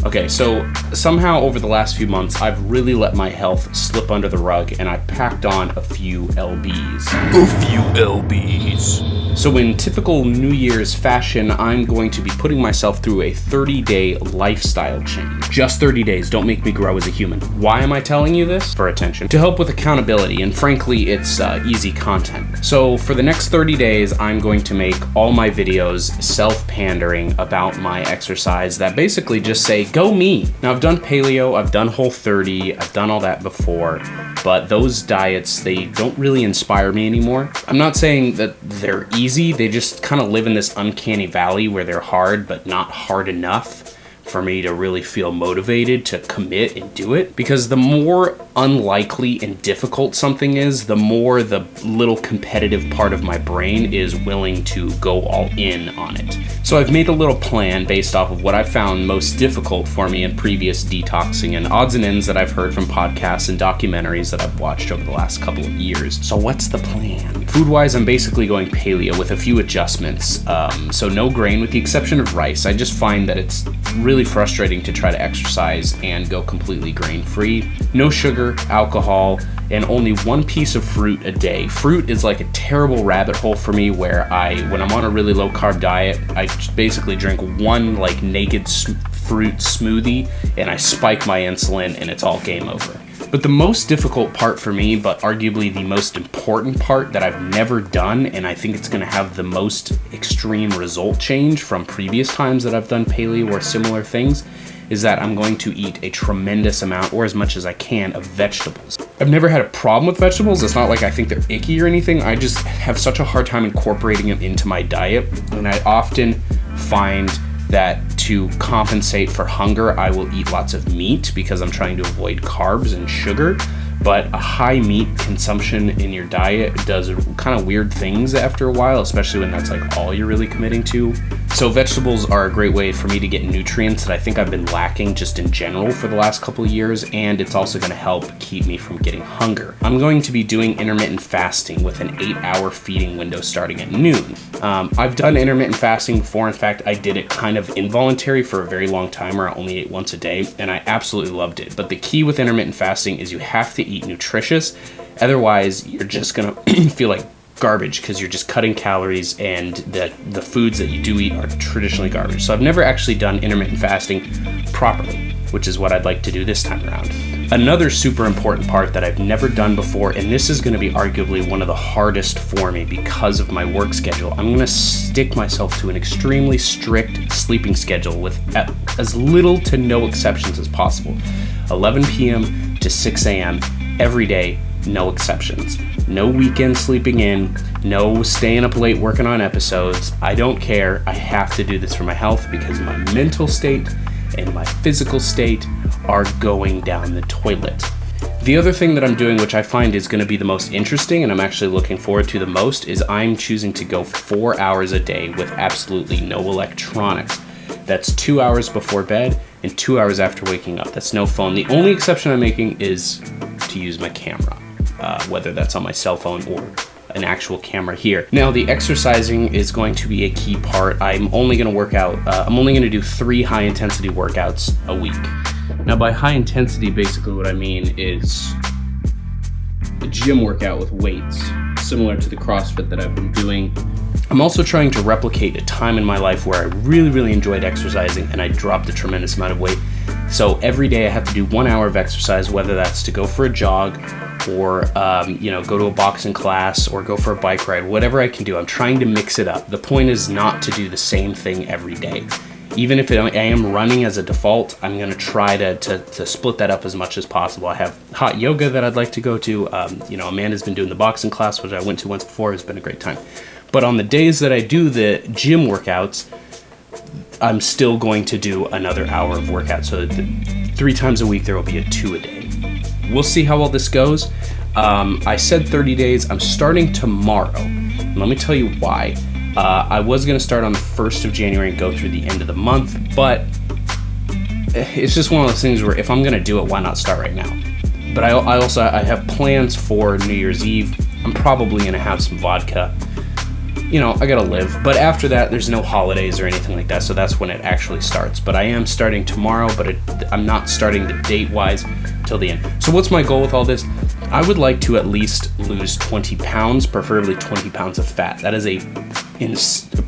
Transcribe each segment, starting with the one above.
Okay, so somehow over the last few months, I've really let my health slip under the rug, and I packed on a few LBs. So in typical New Year's fashion, I'm going to be putting myself through a 30-day lifestyle change. Just 30 days, don't make me grow as a human. Why am I telling you this? For attention. To help with accountability, and frankly, it's easy content. So for the next 30 days, I'm going to make all my videos self-pandering about my exercise that basically just say, go me. Now I've done paleo, I've done Whole30, I've done all that before, but those diets, they don't really inspire me anymore. I'm not saying that they're easy, they just kind of live in this uncanny valley where they're hard, but not hard enough for me to really feel motivated to commit and do it. Because the more unlikely and difficult something is, the more the little competitive part of my brain is willing to go all in on it. So I've made a little plan based off of what I found most difficult for me in previous detoxing and odds and ends that I've heard from podcasts and documentaries that I've watched over the last couple of years. So what's the plan? Food-wise, I'm basically going paleo with a few adjustments. So no grain with the exception of rice. I just find that it's really frustrating to try to exercise and go completely grain-free. No sugar, alcohol, and only one piece of fruit a day. Fruit is like a terrible rabbit hole for me where when I'm on a really low-carb diet, I just basically drink one like naked fruit smoothie and I spike my insulin and it's all game over. But the most difficult part for me, but arguably the most important part that I've never done, and I think it's gonna have the most extreme result change from previous times that I've done paleo or similar things, is that I'm going to eat a tremendous amount, or as much as I can, of vegetables. I've never had a problem with vegetables. It's not like I think they're icky or anything. I just have such a hard time incorporating them into my diet, and I often find that to compensate for hunger, I will eat lots of meat because I'm trying to avoid carbs and sugar. But a high meat consumption in your diet does kind of weird things after a while, especially when that's like all you're really committing to. So vegetables are a great way for me to get nutrients that I think I've been lacking just in general for the last couple of years, and it's also going to help keep me from getting hunger. I'm going to be doing intermittent fasting with an 8-hour feeding window starting at noon. I've done intermittent fasting before. In fact, I did it kind of involuntary for a very long time where I only ate once a day, and I absolutely loved it. But the key with intermittent fasting is you have to eat nutritious, otherwise you're just gonna feel like garbage because you're just cutting calories and the foods that you do eat are traditionally garbage. So I've never actually done intermittent fasting properly, which is what I'd like to do this time around. Another super important part that I've never done before, and this is going to be arguably one of the hardest for me because of my work schedule, I'm going to stick myself to an extremely strict sleeping schedule with as little to no exceptions as possible. 11 p.m. to 6 a.m. every day, no exceptions. No weekend sleeping in, no staying up late working on episodes. I don't care. I have to do this for my health because my mental state and my physical state are going down the toilet. The other thing that I'm doing, which I find is going to be the most interesting and I'm actually looking forward to the most, is I'm choosing to go 4 hours a day with absolutely no electronics. That's 2 hours before bed and 2 hours after waking up. That's no phone. The only exception I'm making is to use my camera, whether that's on my cell phone or an actual camera here. Now, the exercising is going to be a key part. I'm only going to work out, I'm only going to do 3 high intensity workouts a week. Now, by high intensity, basically what I mean is a gym workout with weights, similar to the CrossFit that I've been doing. I'm also trying to replicate a time in my life where I really, really enjoyed exercising and I dropped a tremendous amount of weight. So every day I have to do 1 hour of exercise, whether that's to go for a jog or go to a boxing class or go for a bike ride, whatever I can do. I'm trying to mix it up. The point is not to do the same thing every day. Even if I am running as a default, I'm going to try to split that up as much as possible. I have hot yoga that I'd like to go to. Amanda's been doing the boxing class, which I went to once before. It's been a great time. But on the days that I do the gym workouts, I'm still going to do another hour of workout. So 3 times a week, there will be a 2 a day. We'll see how all this goes. I said 30 days. I'm starting tomorrow. Let me tell you why. I was going to start on the 1st of January and go through the end of the month, but it's just one of those things where if I'm going to do it, why not start right now? But I have plans for New Year's Eve. I'm probably going to have some vodka. you know, I gotta live. But after that, there's no holidays or anything like that, so that's when it actually starts. But I am starting tomorrow, but I'm not starting the date-wise till the end. So what's my goal with all this? I would like to at least lose 20 pounds, preferably 20 pounds of fat. That is a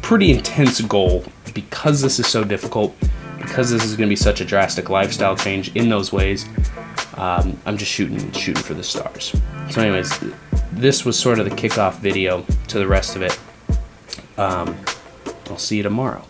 pretty intense goal because this is so difficult, because this is going to be such a drastic lifestyle change in those ways. I'm just shooting for the stars. So anyways, this was sort of the kickoff video to the rest of it. I'll see you tomorrow.